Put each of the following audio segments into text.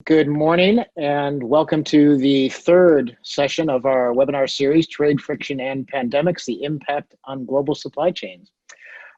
Good morning and welcome to the third session of our webinar series, Trade Friction and Pandemics, the Impact on Global Supply Chains.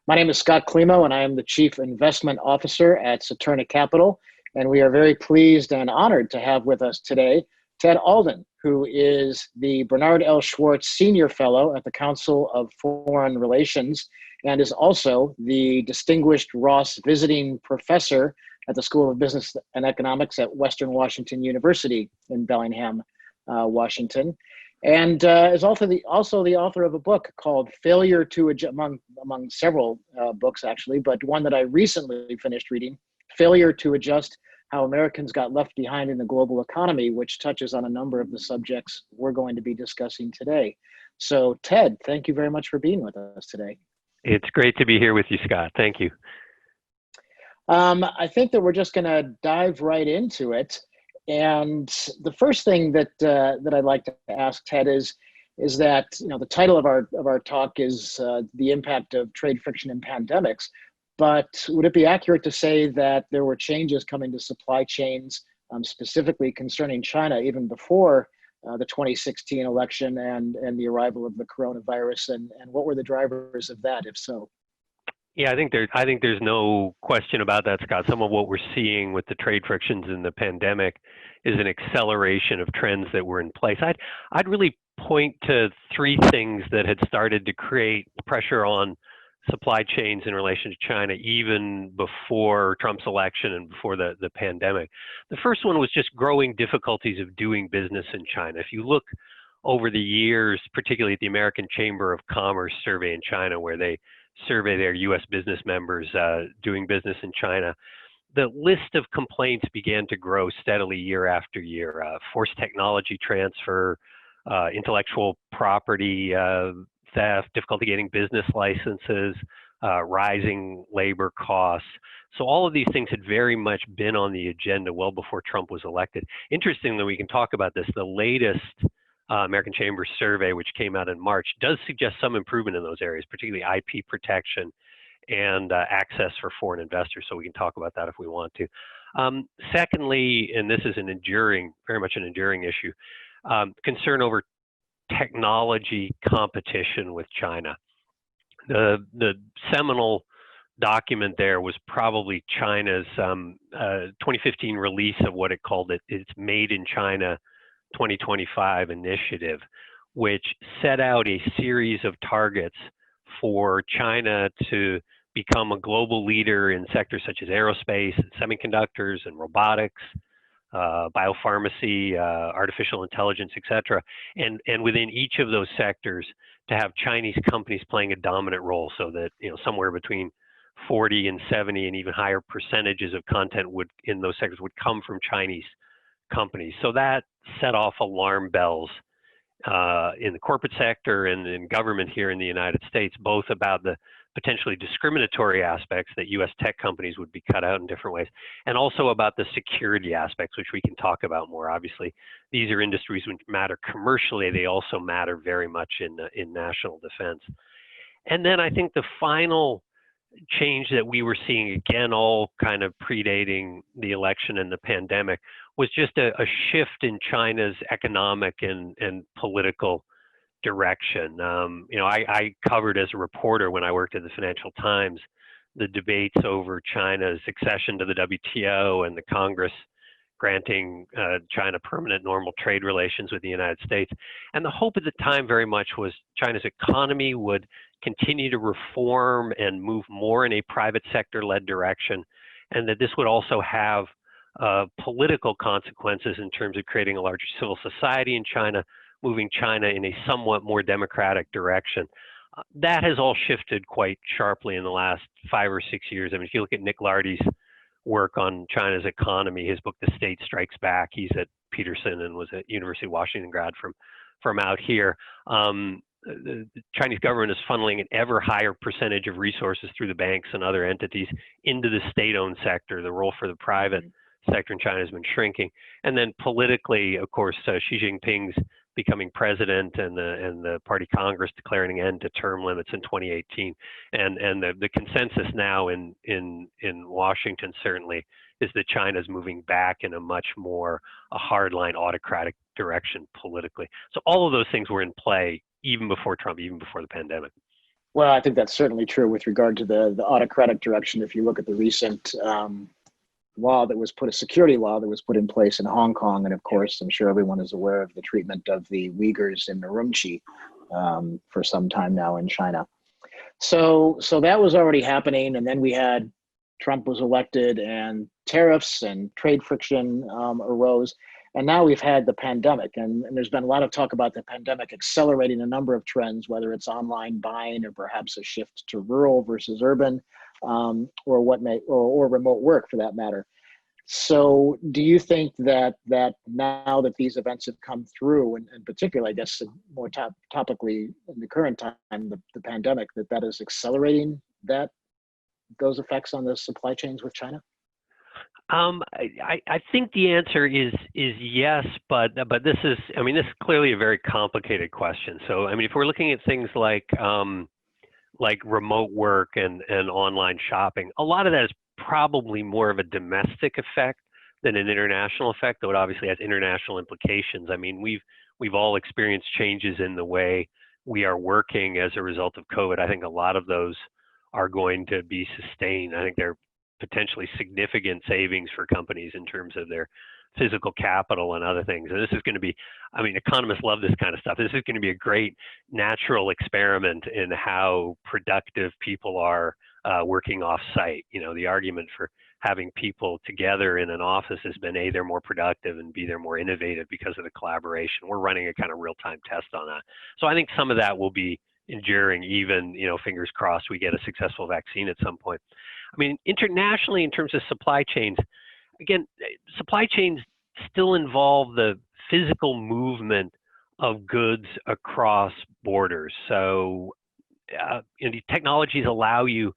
My name is Scott Klimo and I am the Chief Investment Officer at Saturna Capital. And we are very pleased and honored to have with us today Ted Alden, who is the Bernard L. Schwartz Senior Fellow at the Council of Foreign Relations and is also the Distinguished Ross Visiting Professor at the School of Business and Economics at Western Washington University in Bellingham, Washington, and is also the author of a book called Failure to Adjust, among several books actually, but one that I recently finished reading, Failure to Adjust, How Americans Got Left Behind in the Global Economy, which touches on a number of the subjects we're going to be discussing today. So Ted, thank you very much for being with us today. It's great to be here with you, Scott. Thank you. I think that we're just going to dive right into it. And the first thing that I'd like to ask Ted is that the title of our talk is the impact of trade friction and pandemics. But would it be accurate to say that there were changes coming to supply chains, specifically concerning China, even before the 2016 election and the arrival of the coronavirus? And what were the drivers of that, if so? Yeah, I think there's no question about that, Scott. Some of what we're seeing with the trade frictions in the pandemic is an acceleration of trends that were in place. I'd really point to three things that had started to create pressure on supply chains in relation to China even before Trump's election and before the pandemic. The first one was just growing difficulties of doing business in China. If you look over the years, particularly at the American Chamber of Commerce survey in China, where they survey their U.S. business members doing business in China, the list of complaints began to grow steadily year after year. Forced technology transfer, intellectual property theft, difficulty getting business licenses, rising labor costs. So all of these things had very much been on the agenda well before Trump was elected. Interestingly, we can talk about this. The latest American Chamber survey, which came out in March, does suggest some improvement in those areas, particularly IP protection and access for foreign investors. So we can talk about that if we want to. Secondly, and this is very much an enduring issue, concern over technology competition with China. The seminal document there was probably China's 2015 release of what it called its Made in China 2025 initiative, which set out a series of targets for China to become a global leader in sectors such as aerospace and semiconductors and robotics, biopharmacy, artificial intelligence, et cetera. And within each of those sectors to have Chinese companies playing a dominant role, so that somewhere between 40 and 70 and even higher percentages of content in those sectors would come from Chinese companies. So that set off alarm bells in the corporate sector and in government here in the United States, both about the potentially discriminatory aspects that U.S. tech companies would be cut out in different ways, and also about the security aspects, which we can talk about more. Obviously, these are industries which matter commercially. They also matter very much in national defense. And then I think the final change that we were seeing, again, all kind of predating the election and the pandemic, was just a shift in China's economic and political direction. I covered as a reporter when I worked at the Financial Times the debates over China's accession to the WTO and the Congress granting China permanent normal trade relations with the United States. And the hope at the time very much was China's economy would continue to reform and move more in a private sector-led direction, and that this would also have political consequences in terms of creating a larger civil society in China, moving China in a somewhat more democratic direction. That has all shifted quite sharply in the last 5 or 6 years. I mean, if you look at Nick Lardy's work on China's economy, his book, The State Strikes Back, he's at Peterson and was at University of Washington grad from out here. The Chinese government is funneling an ever higher percentage of resources through the banks and other entities into the state-owned sector. The role for the private sector in China has been shrinking. And then politically, of course, Xi Jinping's becoming president and the party Congress declaring an end to term limits in 2018. And the consensus now in Washington certainly is that China's moving back in a much more a hardline autocratic direction politically. So all of those things were in play even before Trump, even before the pandemic. Well, I think that's certainly true with regard to the autocratic direction. If you look at the recent law that was a security law that was put in place in Hong Kong, and of course, I'm sure everyone is aware of the treatment of the Uyghurs in Urumqi for some time now in China. So that was already happening, and then we had Trump was elected, and tariffs and trade friction arose. And now we've had the pandemic, and there's been a lot of talk about the pandemic accelerating a number of trends, whether it's online buying or perhaps a shift to rural versus urban, or remote work for that matter. So do you think that now that these events have come through, and particularly, I guess, more topically in the current time, the pandemic, that is accelerating those effects on the supply chains with China? I think the answer is yes, but this is clearly a very complicated question. So if we're looking at things like remote work and online shopping, a lot of that is probably more of a domestic effect than an international effect, though it obviously has international implications. We've all experienced changes in the way we are working as a result of COVID. I think a lot of those are going to be sustained. I think they're potentially significant savings for companies in terms of their physical capital and other things. And this is going to be, economists love this kind of stuff. This is going to be a great natural experiment in how productive people are working off site. The argument for having people together in an office has been A, they're more productive, and B, they're more innovative because of the collaboration. We're running a kind of real-time test on that. So I think some of that will be enduring, even, fingers crossed, we get a successful vaccine at some point. Internationally, in terms of supply chains, again, supply chains still involve the physical movement of goods across borders. So the technologies allow you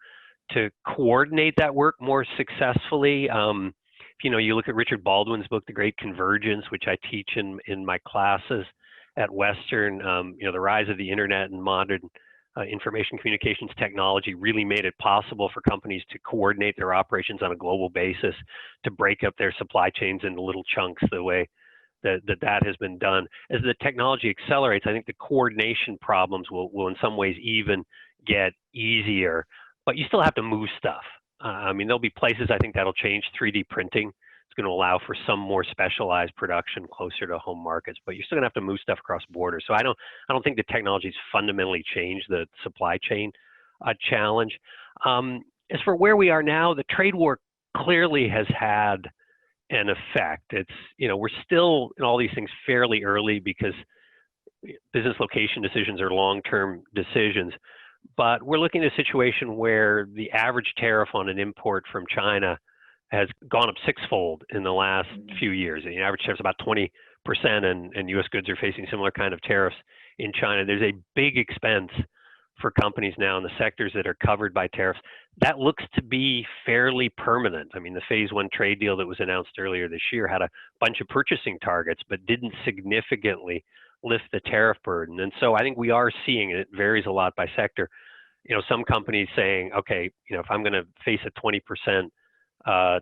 to coordinate that work more successfully. You look at Richard Baldwin's book, The Great Convergence, which I teach in my classes at Western. The rise of the internet and modern information communications technology really made it possible for companies to coordinate their operations on a global basis, to break up their supply chains into little chunks the way that has been done. As the technology accelerates, I think the coordination problems will in some ways even get easier, but you still have to move stuff. There'll be places I think that'll change. 3D printing is going to allow for some more specialized production closer to home markets, but you're still going to have to move stuff across borders. So I don't think the technology's fundamentally changed the supply chain challenge. As for where we are now, the trade war clearly has had an effect. It's, we're still in all these things fairly early because business location decisions are long-term decisions. But we're looking at a situation where the average tariff on an import from China has gone up sixfold in the last few years. The average tariff is about 20%, and U.S. goods are facing similar kind of tariffs in China. There's a big expense for companies now in the sectors that are covered by tariffs. That looks to be fairly permanent. The phase one trade deal that was announced earlier this year had a bunch of purchasing targets, but didn't significantly lift the tariff burden. And so I think we are seeing, and it varies a lot by sector, some companies saying, okay, if I'm going to face a 20%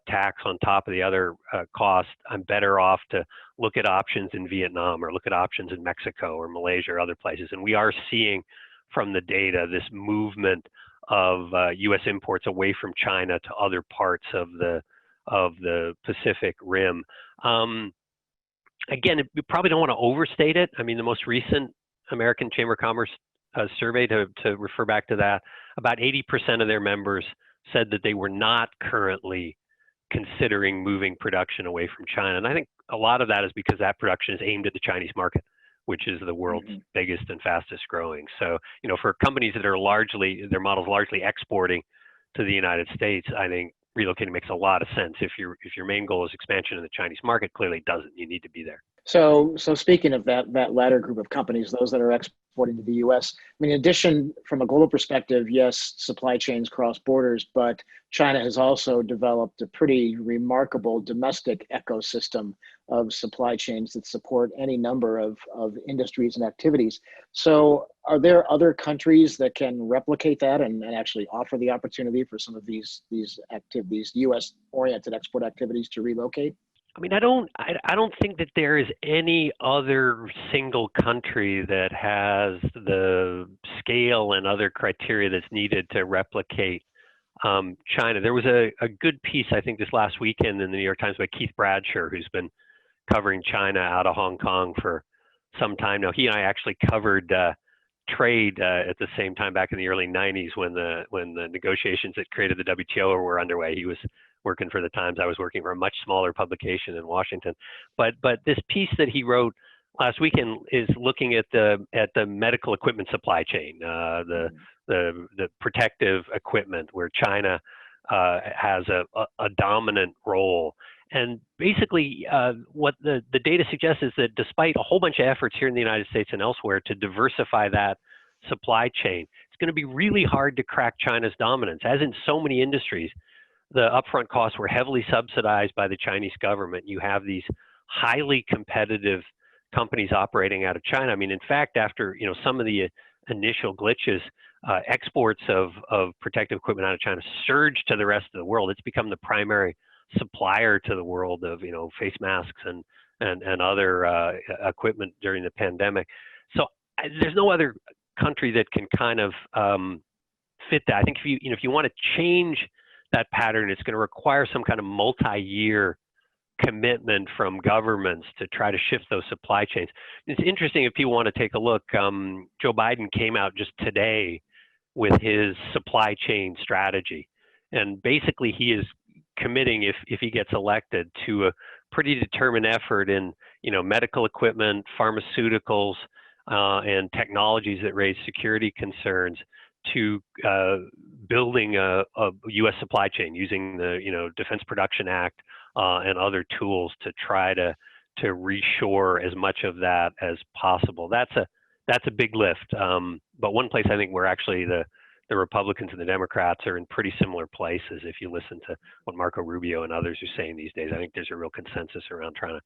tax on top of the other cost, I'm better off to look at options in Vietnam or look at options in Mexico or Malaysia or other places. And we are seeing from the data this movement of U.S. imports away from China to other parts of the Pacific Rim. Again, we probably don't want to overstate it. The most recent American Chamber of Commerce survey, to refer back to that, about 80% of their members said that they were not currently considering moving production away from China. And I think a lot of that is because that production is aimed at the Chinese market, which is the world's biggest and fastest growing. So, for companies that are their model's largely exporting to the United States, I think relocating makes a lot of sense. If your main goal is expansion in the Chinese market, clearly it doesn't. You need to be there. So speaking of that latter group of companies, those that are exporting to the U.S., I mean, in addition, from a global perspective, yes, supply chains cross borders, but China has also developed a pretty remarkable domestic ecosystem of supply chains that support any number of industries and activities. So, are there other countries that can replicate that and actually offer the opportunity for some of these activities, U.S. oriented export activities, to relocate? I mean, I don't think that there is any other single country that has the scale and other criteria that's needed to replicate China. There was a good piece, I think, this last weekend in the New York Times by Keith Bradsher, who's been covering China out of Hong Kong for some time now. He and I actually covered trade at the same time back in the early 90s when the negotiations that created the WTO were underway. He was working for the Times. I was working for a much smaller publication in Washington. But this piece that he wrote last weekend is looking at the medical equipment supply chain, the protective equipment where China has a dominant role. And basically, what the data suggests is that despite a whole bunch of efforts here in the United States and elsewhere to diversify that supply chain, it's going to be really hard to crack China's dominance. As in so many industries, the upfront costs were heavily subsidized by the Chinese government. You have these highly competitive companies operating out of China. I mean, in fact, after some of the initial glitches, exports of protective equipment out of China surged to the rest of the world. It's become the primary supplier to the world of face masks and other equipment during the pandemic. So there's no other country that can kind of fit that. I think if you want to change that pattern, it's going to require some kind of multi-year commitment from governments to try to shift those supply chains. It's interesting if people want to take a look. Joe Biden came out just today with his supply chain strategy, and basically he is committing, if he gets elected, to a pretty determined effort in medical equipment, pharmaceuticals, and technologies that raise security concerns, to building a U.S. supply chain using the Defense Production Act and other tools to try to reshore as much of that as possible. That's a big lift. But one place I think where actually the Republicans and the Democrats are in pretty similar places, if you listen to what Marco Rubio and others are saying these days, I think there's a real consensus around trying to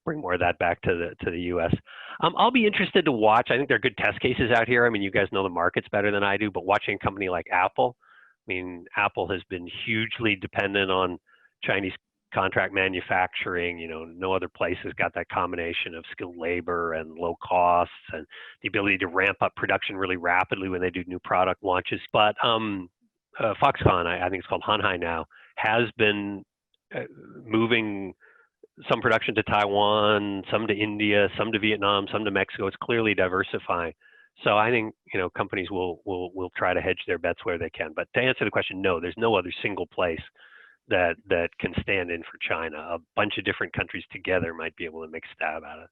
bring more of that back to the U.S. I'll be interested to watch. I think there are good test cases out here. I mean, you guys know the markets better than I do, but watching a company like Apple, I mean, Apple has been hugely dependent on Chinese contract manufacturing. No other place has got that combination of skilled labor and low costs and the ability to ramp up production really rapidly when they do new product launches. But Foxconn, I think it's called Hanhai now, has been moving some production to Taiwan, some to India, some to Vietnam, some to Mexico. It's clearly diversifying. So I think companies will try to hedge their bets where they can. But to answer the question, no, there's no other single place that can stand in for China. A bunch of different countries together might be able to make a stab at it.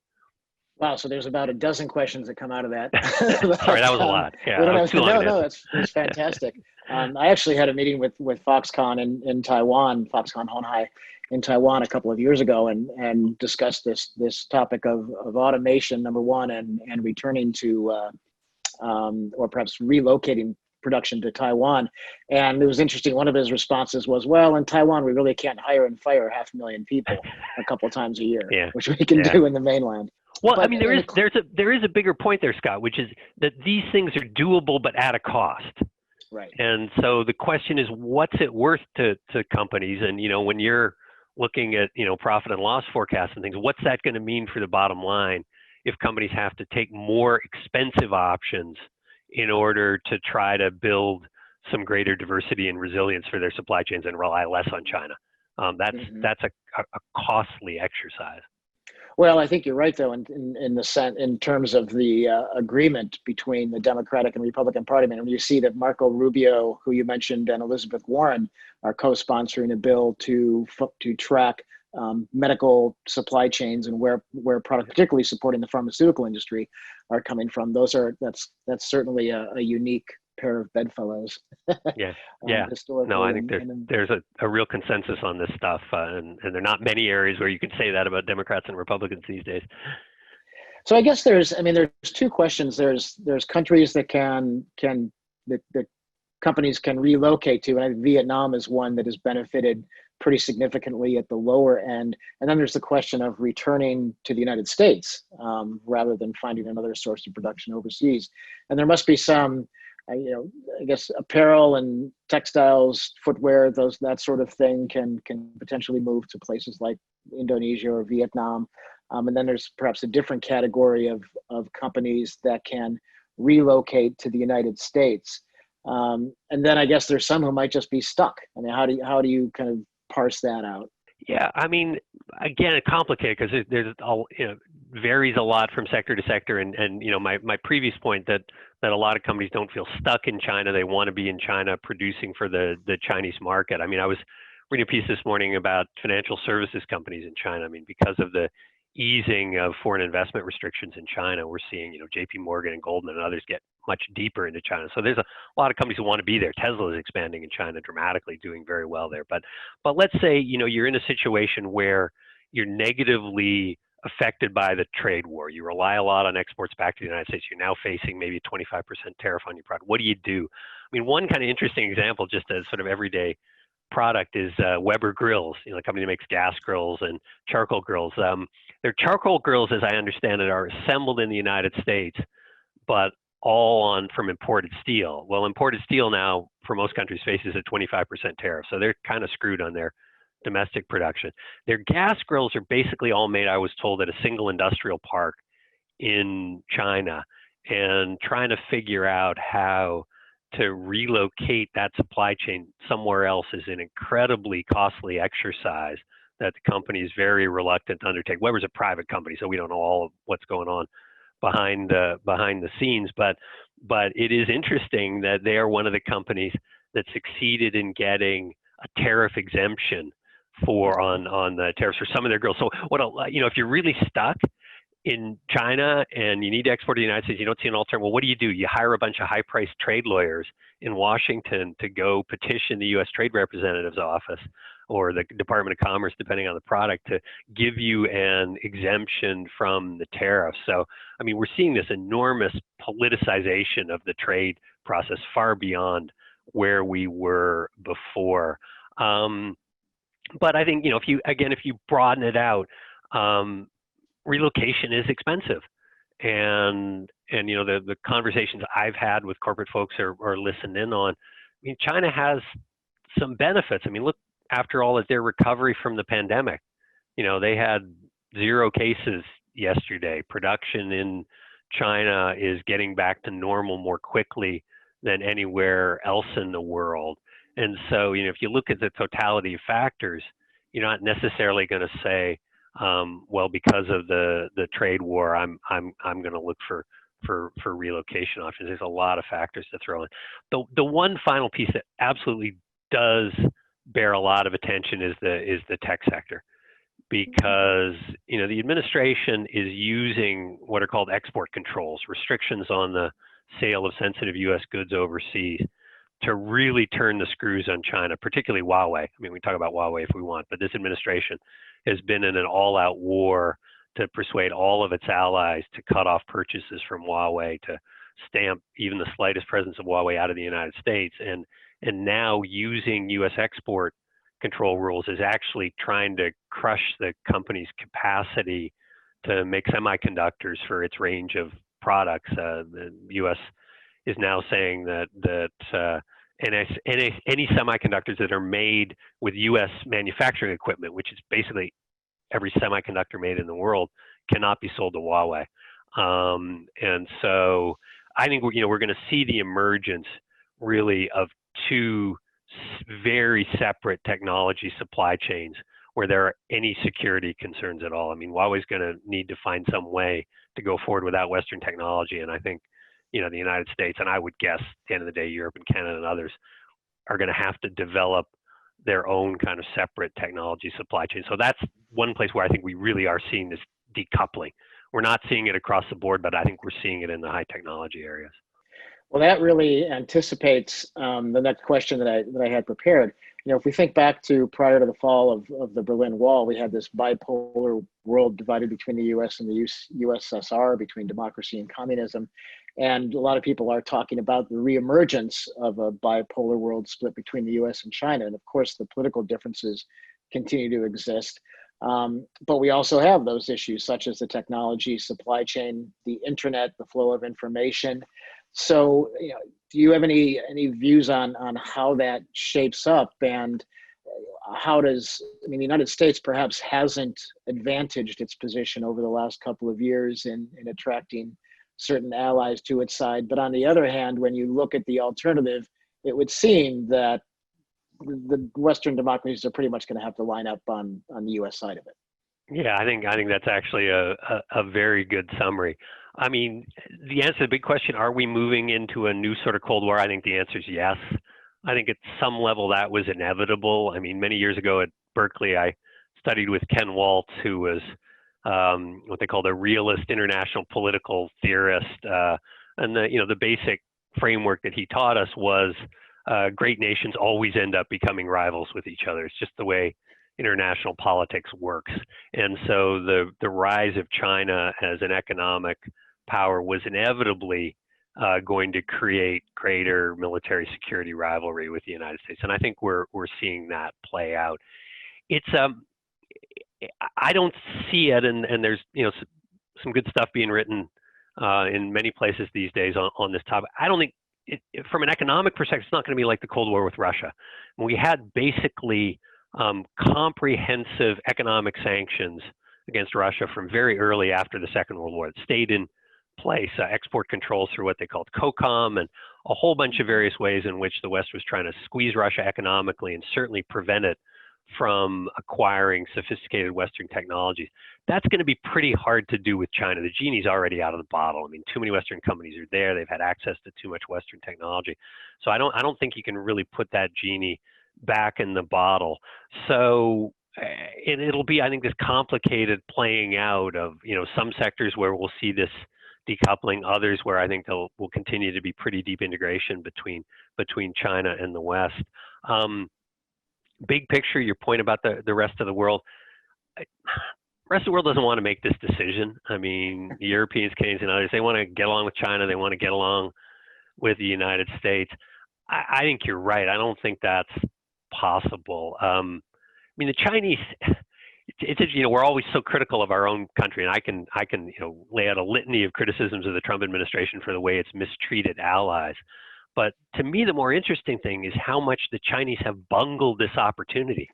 Wow, so there's about a dozen questions that come out of that. Sorry, that was a lot. Yeah, no, that's fantastic. I actually had a meeting with Foxconn in Taiwan, Foxconn Honhai in Taiwan a couple of years ago, and discussed this topic of automation, number one, and returning to or perhaps relocating production to Taiwan. And it was interesting. One of his responses was, well, in Taiwan, we really can't hire and fire 500,000 people a couple of times a year, which we can do in the mainland. Well, but, I mean, there is a bigger point there, Scott, which is that these things are doable, but at a cost. Right. And so the question is, what's it worth to companies? And, when you're looking at, profit and loss forecasts and things, what's that going to mean for the bottom line if companies have to take more expensive options in order to try to build some greater diversity and resilience for their supply chains and rely less on China? That's a costly exercise. Well, I think you're right, though, in terms of the agreement between the Democratic and Republican Party. I mean, when you see that Marco Rubio, who you mentioned, and Elizabeth Warren are co-sponsoring a bill to track medical supply chains and where products, particularly supporting the pharmaceutical industry, are coming from. That's certainly a unique pair of bedfellows Yeah, yeah. No, historically. I think there's a real consensus on this stuff, and there are not many areas where you can say that about Democrats and Republicans these days. So I guess there's two questions. There's countries that that companies can relocate to, and I think Vietnam is one that has benefited pretty significantly at the lower end. And then there's the question of returning to the United States rather than finding another source of production overseas. And there must be some, I guess apparel and textiles, footwear, that sort of thing can potentially move to places like Indonesia or Vietnam. And then there's perhaps a different category of companies that can relocate to the United States. And then I guess there's some who might just be stuck. I mean, how do you kind of parse that out? Yeah, I mean, again, it's complicated because there's all, varies a lot from sector to sector. And my previous point that a lot of companies don't feel stuck in China. They want to be in China producing for the Chinese market. I mean, I was reading a piece this morning about financial services companies in China. I mean, because of the easing of foreign investment restrictions in China, we're seeing, JP Morgan and Goldman and others get much deeper into China. So there's a lot of companies who want to be there. Tesla is expanding in China dramatically, doing very well there. But let's say, you're in a situation where you're negatively affected by the trade war. You rely a lot on exports back to the United States. You're now facing maybe a 25% tariff on your product. What do you do? I mean, one kind of interesting example, just as sort of everyday product, is Weber Grills, a company that makes gas grills and charcoal grills. Their charcoal grills, as I understand it, are assembled in the United States, but all from imported steel. Well, imported steel now for most countries faces a 25% tariff, so they're kind of screwed on their domestic production. Their gas grills are basically all made, I was told, at a single industrial park in China, and trying to figure out how to relocate that supply chain somewhere else is an incredibly costly exercise that the company is very reluctant to undertake. Weber's a private company, so we don't know all of what's going on behind the scenes, but it is interesting that they are one of the companies that succeeded in getting a tariff exemption on the tariffs for some of their grills. So if you're really stuck in China and you need to export to the United States, you don't see an alternative. Well, what do? You hire a bunch of high-priced trade lawyers in Washington to go petition the U.S. Trade Representative's office or the Department of Commerce, depending on the product, to give you an exemption from the tariff. So, I mean, we're seeing this enormous politicization of the trade process far beyond where we were before. But I think, if you broaden it out, relocation is expensive. And the conversations I've had with corporate folks are listened in on. I mean, China has some benefits. I mean, look, after all, at their recovery from the pandemic, they had 0 cases yesterday. Production in China is getting back to normal more quickly than anywhere else in the world. And so, if you look at the totality of factors, you're not necessarily going to say, well, because of the trade war, I'm going to look for relocation options. There's a lot of factors to throw in. The one final piece that absolutely does bear a lot of attention is the tech sector, because the administration is using what are called export controls, restrictions on the sale of sensitive U.S. goods overseas, to really turn the screws on China, particularly Huawei. I mean, we can talk about Huawei if we want, but this administration has been in an all-out war to persuade all of its allies to cut off purchases from Huawei, to stamp even the slightest presence of Huawei out of the United States. And now using U.S. export control rules is actually trying to crush the company's capacity to make semiconductors for its range of products. The U.S. is now saying that any semiconductors that are made with U.S. manufacturing equipment, which is basically every semiconductor made in the world, cannot be sold to Huawei. And so I think we're going to see the emergence really of 2 very separate technology supply chains where there are any security concerns at all. I mean, Huawei's going to need to find some way to go forward without Western technology, and I think the United States, and I would guess at the end of the day, Europe and Canada and others, are going to have to develop their own kind of separate technology supply chain. So that's one place where I think we really are seeing this decoupling. We're not seeing it across the board, but I think we're seeing it in the high technology areas. Well, that really anticipates the next question that I had prepared. If we think back to prior to the fall of the Berlin Wall, we had this bipolar world divided between the U.S. and the USSR, between democracy and communism, and a lot of people are talking about the reemergence of a bipolar world split between the U.S. and China, and of course, the political differences continue to exist. But we also have those issues such as the technology, supply chain, the internet, the flow of information. So, do you have any views on how that shapes up, and how does, the United States perhaps hasn't advantaged its position over the last couple of years in attracting certain allies to its side, but on the other hand, when you look at the alternative, it would seem that the Western democracies are pretty much going to have to line up on the U.S. side of it. Yeah, I think that's actually a very good summary. I mean, the answer to the big question, are we moving into a new sort of Cold War? I think the answer is yes. I think at some level that was inevitable. I mean, many years ago at Berkeley, I studied with Ken Waltz, who was what they called a realist international political theorist. And the basic framework that he taught us was great nations always end up becoming rivals with each other. It's just the way international politics works. And so the rise of China as an economic power was inevitably going to create greater military security rivalry with the United States. And I think we're seeing that play out. It's I don't see it, and there's some good stuff being written in many places these days on this topic. I don't think from an economic perspective, it's not going to be like the Cold War with Russia. We had basically comprehensive economic sanctions against Russia from very early after the Second World War. It stayed in place, export controls through what they called COCOM, and a whole bunch of various ways in which the West was trying to squeeze Russia economically and certainly prevent it from acquiring sophisticated Western technologies. That's going to be pretty hard to do with China. The genie's already out of the bottle. I mean, too many Western companies are there. They've had access to too much Western technology. So I don't think you can really put that genie back in the bottle. So it'll be, I think, this complicated playing out of some sectors where we'll see this decoupling, others where I think will continue to be pretty deep integration between China and the West. Big picture, your point about the rest of the world. The rest of the world doesn't want to make this decision. I mean, the Europeans, Canadians, and others, they want to get along with China. They want to get along with the United States. I think you're right. I don't think that's possible. I mean, the Chinese, we're always so critical of our own country, and I can lay out a litany of criticisms of the Trump administration for the way it's mistreated allies. But to me, the more interesting thing is how much the Chinese have bungled this opportunity.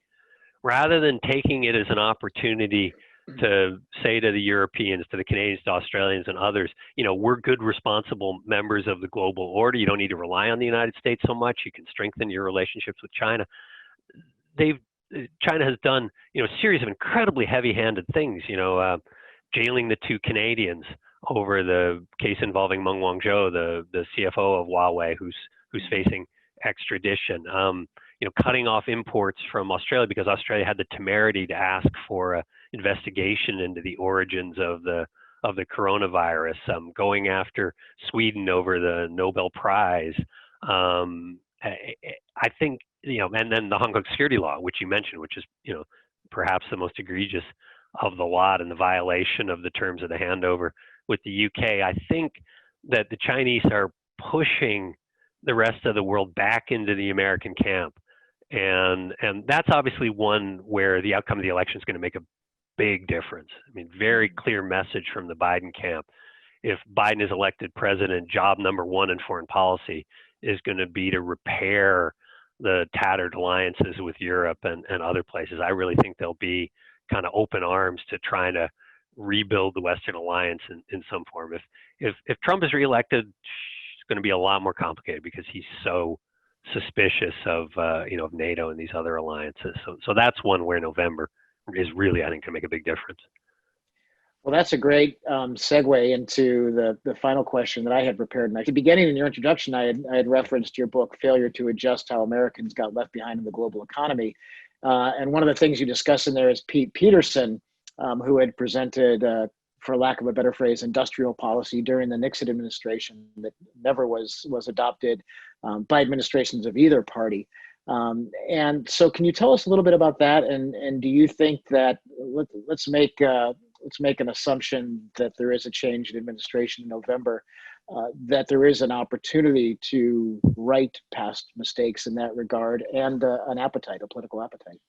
Rather than taking it as an opportunity to say to the Europeans, to the Canadians, to Australians and others, we're good, responsible members of the global order. You don't need to rely on the United States so much. You can strengthen your relationships with China. China has done, a series of incredibly heavy-handed things, jailing the 2 Canadians over the case involving Meng Wanzhou, the CFO of Huawei, who's facing extradition. Cutting off imports from Australia because Australia had the temerity to ask for an investigation into the origins of the coronavirus. Going after Sweden over the Nobel Prize. I think and then the Hong Kong security law, which you mentioned, which is perhaps the most egregious of the lot, and the violation of the terms of the handover with the UK. I think that the Chinese are pushing the rest of the world back into the American camp. And that's obviously one where the outcome of the election is going to make a big difference. I mean, very clear message from the Biden camp. If Biden is elected president, job number 1 in foreign policy is going to be to repair the tattered alliances with Europe and other places. I really think there'll be kind of open arms to trying to rebuild the Western alliance in some form. If Trump is reelected, it's going to be a lot more complicated because he's so suspicious of of NATO and these other alliances. So that's one where November is really, I think, going to make a big difference. Well, that's a great segue into the final question that I had prepared. And at the beginning in your introduction, I had referenced your book, Failure to Adjust: How Americans Got Left Behind in the Global Economy. And one of the things you discuss in there is Pete Peterson, who had presented for lack of a better phrase, industrial policy during the Nixon administration that never was adopted by administrations of either party. And so, can you tell us a little bit about that? And do you think that let's make an assumption that there is a change in administration in November, that there is an opportunity to right past mistakes in that regard, and an appetite, a political appetite?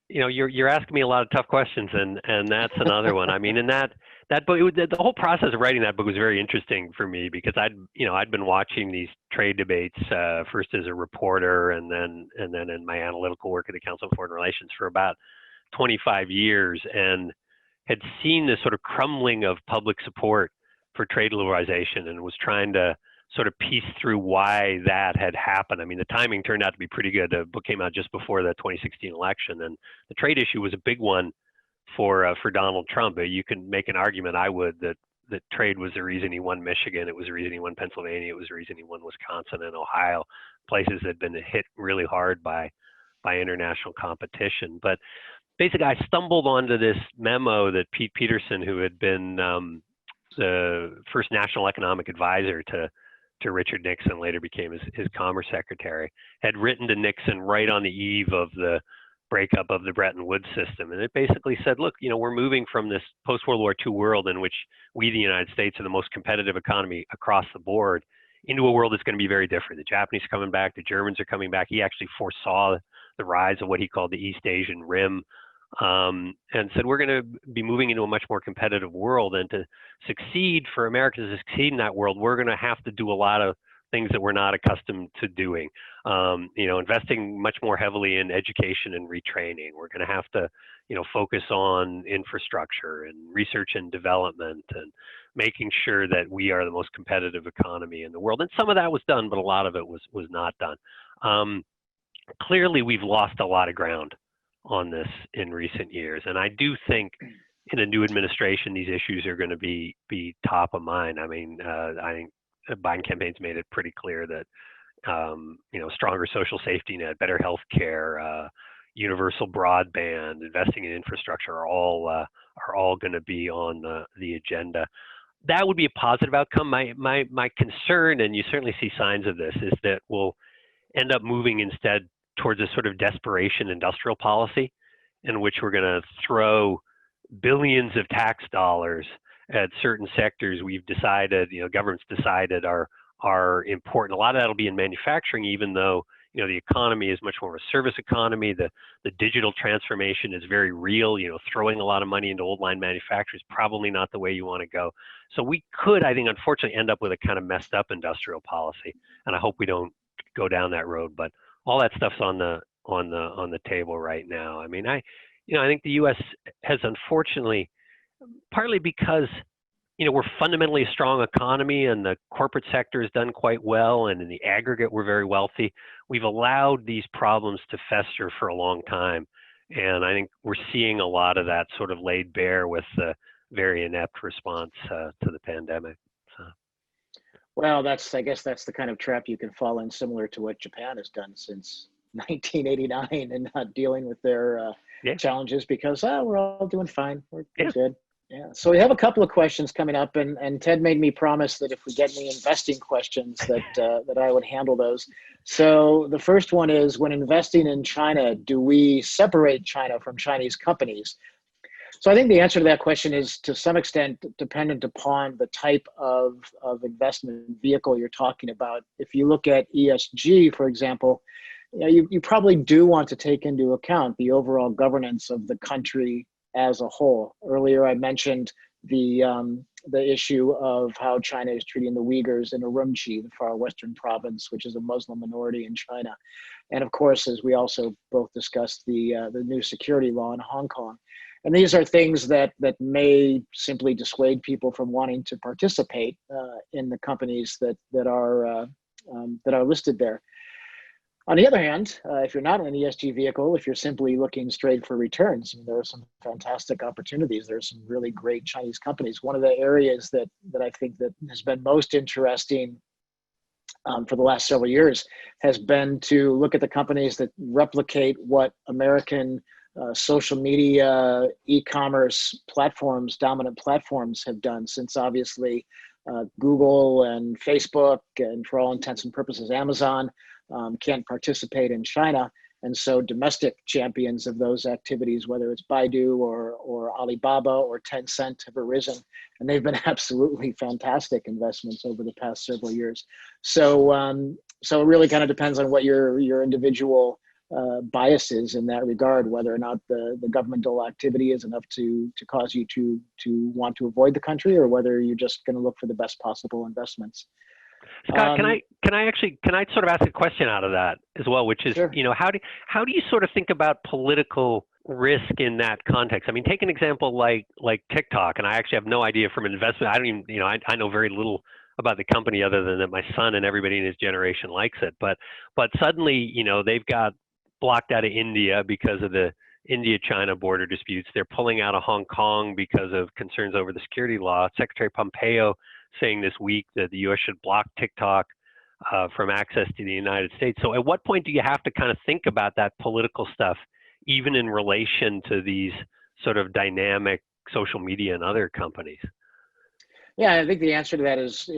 You're asking me a lot of tough questions, and that's another one. I mean, in that book, the whole process of writing that book was very interesting for me because I'd been watching these trade debates first as a reporter and then in my analytical work at the Council on Foreign Relations for about 25 years, and had seen this sort of crumbling of public support for trade liberalization, and was trying to sort of piece through why that had happened. I mean, the timing turned out to be pretty good. The book came out just before the 2016 election, and the trade issue was a big one for Donald Trump. You can make an argument, I would, that trade was the reason he won Michigan. It was the reason he won Pennsylvania. It was the reason he won Wisconsin and Ohio, places that had been hit really hard by international competition. But basically, I stumbled onto this memo that Pete Peterson, who had been the first national economic advisor to Richard Nixon, later became his Commerce Secretary, had written to Nixon right on the eve of the breakup of the Bretton Woods system. And it basically said, look, we're moving from this post-World War II world in which we, the United States, are the most competitive economy across the board, into a world that's going to be very different. The Japanese are coming back, the Germans are coming back. He actually foresaw the rise of what he called the East Asian Rim, and said, we're going to be moving into a much more competitive world, and to succeed, for America to succeed in that world, we're going to have to do a lot of things that we're not accustomed to doing. Investing much more heavily in education and retraining. We're going to have to, focus on infrastructure and research and development, and making sure that we are the most competitive economy in the world. And some of that was done, but a lot of it was not done. Clearly, we've lost a lot of ground on this in recent years, and I do think in a new administration these issues are going to be top of mind. I mean, I think the Biden campaign's made it pretty clear that stronger social safety net, better health care, universal broadband, investing in infrastructure are all going to be on the agenda. That would be a positive outcome. My concern, and you certainly see signs of this, is that we'll end up moving instead towards a sort of desperation industrial policy in which we're going to throw billions of tax dollars at certain sectors we've decided, governments decided are important. A lot of that will be in manufacturing, even though, the economy is much more of a service economy. The digital transformation is very real. Throwing a lot of money into old line manufacturers is probably not the way you want to go. So we could, I think, unfortunately end up with a kind of messed up industrial policy. And I hope we don't go down that road, but all that stuff's on the table right now. I mean, I think the U.S. has, unfortunately, partly because we're fundamentally a strong economy and the corporate sector has done quite well, and in the aggregate we're very wealthy. We've allowed these problems to fester for a long time, and I think we're seeing a lot of that sort of laid bare with the very inept response to the pandemic. So. Well, I guess that's the kind of trap you can fall in, similar to what Japan has done since 1989, and not dealing with their challenges because we're all doing fine. We're good. Yeah. So we have a couple of questions coming up, and Ted made me promise that if we get any investing questions that I would handle those. So the first one is, when investing in China, do we separate China from Chinese companies? So I think the answer to that question is to some extent dependent upon the type of investment vehicle you're talking about. If you look at ESG, for example, you probably do want to take into account the overall governance of the country as a whole. Earlier, I mentioned the issue of how China is treating the Uyghurs in Urumqi, the far western province, which is a Muslim minority in China. And of course, as we also both discussed, the new security law in Hong Kong. And these are things that may simply dissuade people from wanting to participate in the companies that are listed there. On the other hand, if you're not in an ESG vehicle, if you're simply looking straight for returns, there are some fantastic opportunities. There are some really great Chinese companies. One of the areas that I think that has been most interesting for the last several years has been to look at the companies that replicate what American social media, e-commerce platforms, dominant platforms have done, since obviously Google and Facebook, and for all intents and purposes, Amazon can't participate in China. And so domestic champions of those activities, whether it's Baidu or Alibaba or Tencent, have arisen, and they've been absolutely fantastic investments over the past several years. So, so it really kind of depends on what your individual bias is in that regard, whether or not the governmental activity is enough to cause you to want to avoid the country, or whether you're just going to look for the best possible investments. Scott, can I sort of ask a question out of that as well, which is, Sure. you know, how do you sort of think about political risk in that context? I mean, take an example like TikTok, and I actually have no idea from an investment. I don't even, you know, I know very little about the company other than that my son and everybody in his generation likes it. But suddenly, you know, they've got blocked out of India because of the India-China border disputes. They're pulling out of Hong Kong because of concerns over the security law. Secretary Pompeo saying this week that the U.S. should block TikTok from access to the United States. So at what point do you have to kind of think about that political stuff, even in relation to these sort of dynamic social media and other companies? Yeah, I think the answer to that is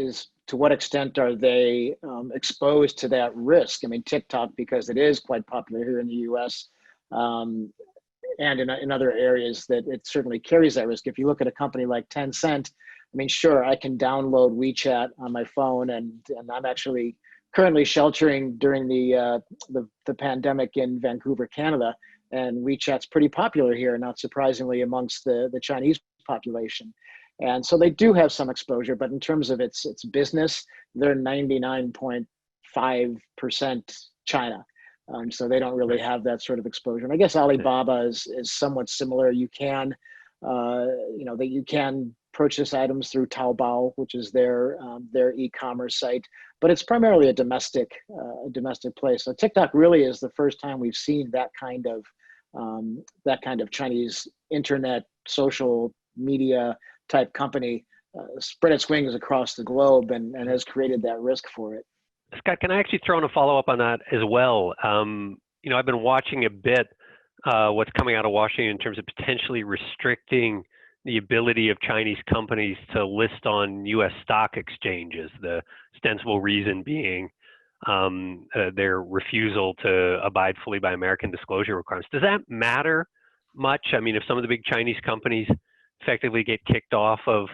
to what extent are they exposed to that risk? I mean, TikTok, because it is quite popular here in the U.S. And in other areas, that it certainly carries that risk. If you look at a company like Tencent, I mean, sure, I can download WeChat on my phone, and I'm actually currently sheltering during the pandemic in Vancouver, Canada, and WeChat's pretty popular here, not surprisingly, amongst the Chinese population. And so they do have some exposure, but in terms of its business, they're 99.5% China. So they don't really have that sort of exposure. And I guess Alibaba is somewhat similar. You can, you know, that you can purchase items through Taobao, which is their e-commerce site, but it's primarily a domestic place. So TikTok really is the first time we've seen that kind of Chinese internet social media type company spread its wings across the globe and has created that risk for it. Scott, can I actually throw in a follow-up on that as well? You know, I've been watching a bit what's coming out of Washington in terms of potentially restricting the ability of Chinese companies to list on U.S. stock exchanges, the ostensible reason being their refusal to abide fully by American disclosure requirements. Does that matter much? I mean, if some of the big Chinese companies effectively get kicked off of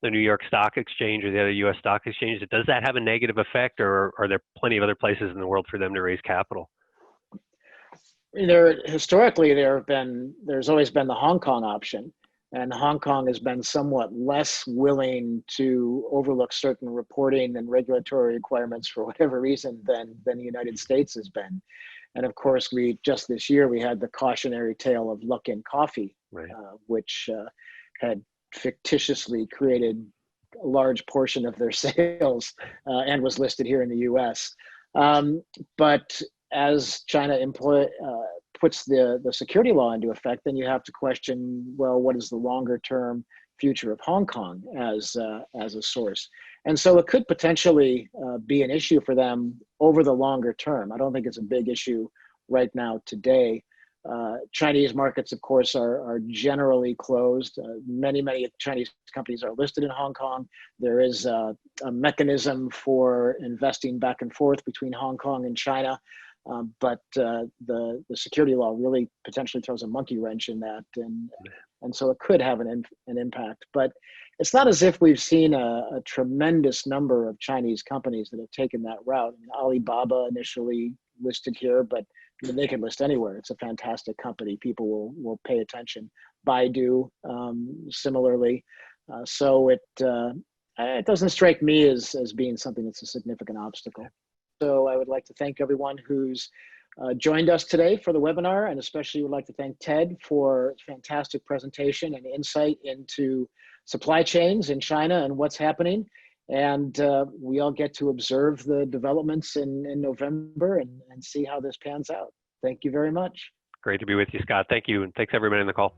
the New York Stock Exchange or the other U.S. stock exchanges, does that have a negative effect, or are there plenty of other places in the world for them to raise capital? Historically, there's always been the Hong Kong option, and Hong Kong has been somewhat less willing to overlook certain reporting and regulatory requirements for whatever reason than the United States has been. And of course, just this year we had the cautionary tale of Luckin Coffee, right. Which had fictitiously created a large portion of their sales and was listed here in the U.S. But as China puts the security law into effect, then you have to question, well, what is the longer term future of Hong Kong as a source? And so it could potentially be an issue for them over the longer term. I don't think it's a big issue right now today. Chinese markets, of course, are generally closed. Many Chinese companies are listed in Hong Kong. There is a mechanism for investing back and forth between Hong Kong and China, but the security law really potentially throws a monkey wrench in that, and so it could have an impact. But it's not as if we've seen a tremendous number of Chinese companies that have taken that route. I mean, Alibaba initially listed here, but I mean, they can list anywhere. It's a fantastic company. People will pay attention. Baidu, similarly. So it doesn't strike me as being something that's a significant obstacle. So I would like to thank everyone who's joined us today for the webinar, and especially would like to thank Ted for fantastic presentation and insight into supply chains in China and what's happening. And we all get to observe the developments in November and see how this pans out. Thank you very much. Great to be with you, Scott. Thank you. And thanks everybody on the call.